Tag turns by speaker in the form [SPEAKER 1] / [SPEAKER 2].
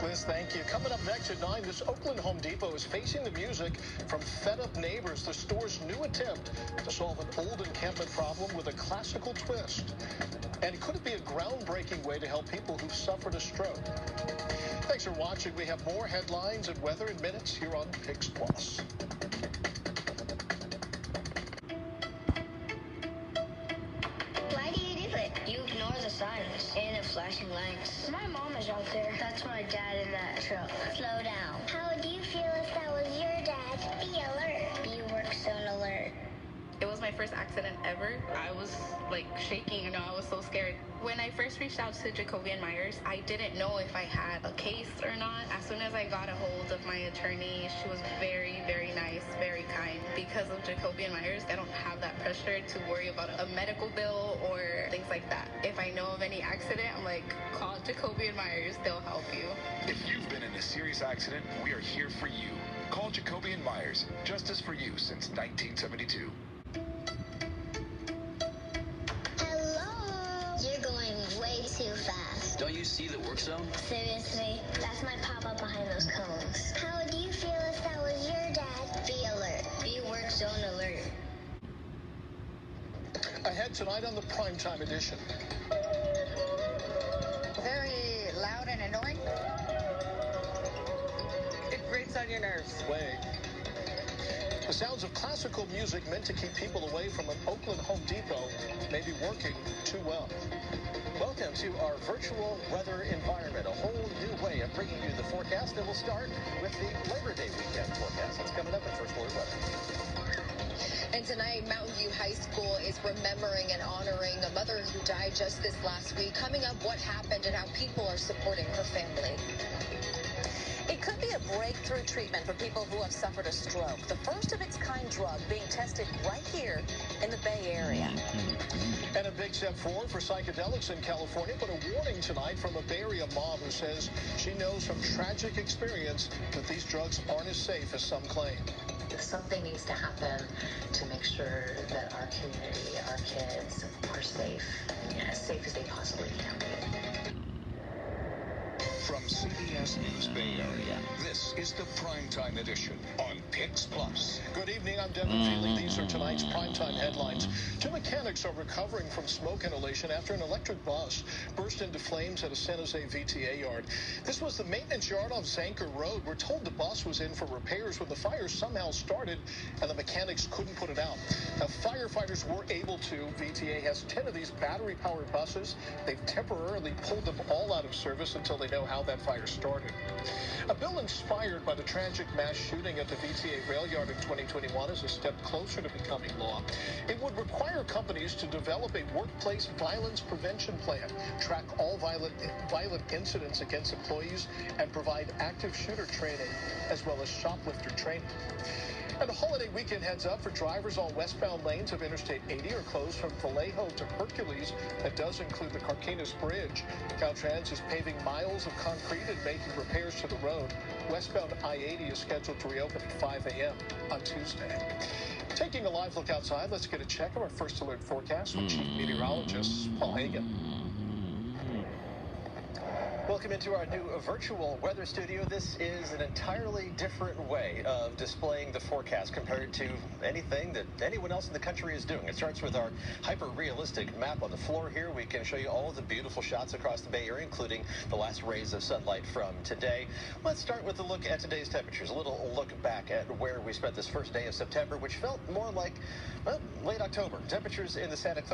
[SPEAKER 1] Liz, thank you. Coming up next at 9, this Oakland Home Depot is facing the music from fed-up neighbors. The store's new attempt to solve an old encampment problem with a classical twist. And could it be a groundbreaking way to help people who've suffered a stroke? Thanks for watching. We have more headlines and weather in minutes here on KPIX Plus.
[SPEAKER 2] Why do you do it? You ignore the signs and the flashing lights. My mom is out there. That's my dad in that truck. Slow down.
[SPEAKER 3] How would you feel if that was your dad? Be alert.
[SPEAKER 2] You work zone alert.
[SPEAKER 4] It was my first accident ever. I was like shaking, I was so scared. When I first reached out to Jacoby and Myers, I didn't know if I had a case or not. As soon as I got a hold of my attorney, she was very, very nice, very kind. Because of Jacoby and Myers, I don't have that pressure to worry about a medical bill or things like that. If I know of any accident, I'm like, call Jacoby and Myers, they'll help you.
[SPEAKER 5] If you've been in a serious accident, we are here for you. Call Jacoby and Myers, justice for you since 1972.
[SPEAKER 3] You're going way too fast.
[SPEAKER 6] Don't you see the work zone?
[SPEAKER 3] Seriously? That's my pop-up behind those cones. How would you feel if that was your dad?
[SPEAKER 2] Be alert. Be work zone alert.
[SPEAKER 1] Ahead tonight on the Primetime edition.
[SPEAKER 7] Very loud and annoying. It grates on your nerves.
[SPEAKER 1] Way. The sounds of classical music meant to keep people away from an Oakland Home Depot may be working too well.
[SPEAKER 8] Welcome to our virtual weather environment, a whole new way of bringing you the forecast, and we'll start with the Labor Day weekend forecast. That's coming up at First Alert Weather.
[SPEAKER 7] And tonight, Mountain View High School is remembering and honoring a mother who died just this last week. Coming up, what happened and how people are supporting her family. It could be a breakthrough treatment for people who have suffered a stroke. The first of its kind drug being tested right here in the Bay Area.
[SPEAKER 1] And a big step forward for psychedelics in California, but a warning tonight from a Bay Area mom who says she knows from tragic experience that these drugs aren't as safe as some claim.
[SPEAKER 9] Something needs to happen to make sure that our community, our kids are safe, as safe as they possibly can be.
[SPEAKER 5] From CBS News Bay Area, this is the Primetime Edition on KPIX Plus.
[SPEAKER 1] Good evening, I'm Devin Feely. These are tonight's Primetime headlines. Two mechanics are recovering from smoke inhalation after an electric bus burst into flames at a San Jose VTA yard. This was the maintenance yard off Zanker Road. We're told the bus was in for repairs when the fire somehow started and the mechanics couldn't put it out. Now, firefighters were able to. VTA has 10 of these battery-powered buses. They've temporarily pulled them all out of service until they know how that fire started. A bill inspired by the tragic mass shooting at the VTA rail yard in 2021 is a step closer to becoming law. It would require companies to develop a workplace violence prevention plan, track all violent incidents against employees, and provide active shooter training as well as shoplifter training. And a holiday weekend heads up for drivers. All westbound lanes of Interstate 80 are closed from Vallejo to Hercules. That does include the Carquinez Bridge. Caltrans is paving miles of concrete and making repairs to the road. Westbound I-80 is scheduled to reopen at 5 a.m. on Tuesday. Taking a live look outside, let's get a check of our First Alert forecast from Chief Meteorologist Paul Hagan.
[SPEAKER 8] Welcome into our new virtual weather studio. This is an entirely different way of displaying the forecast compared to anything that anyone else in the country is doing. It starts with our hyper-realistic map on the floor here. We can show you all of the beautiful shots across the Bay Area, including the last rays of sunlight from today. Let's start with a look at today's temperatures. A little look back at where we spent this first day of September, which felt more like, well, late October. Temperatures in the Santa Clara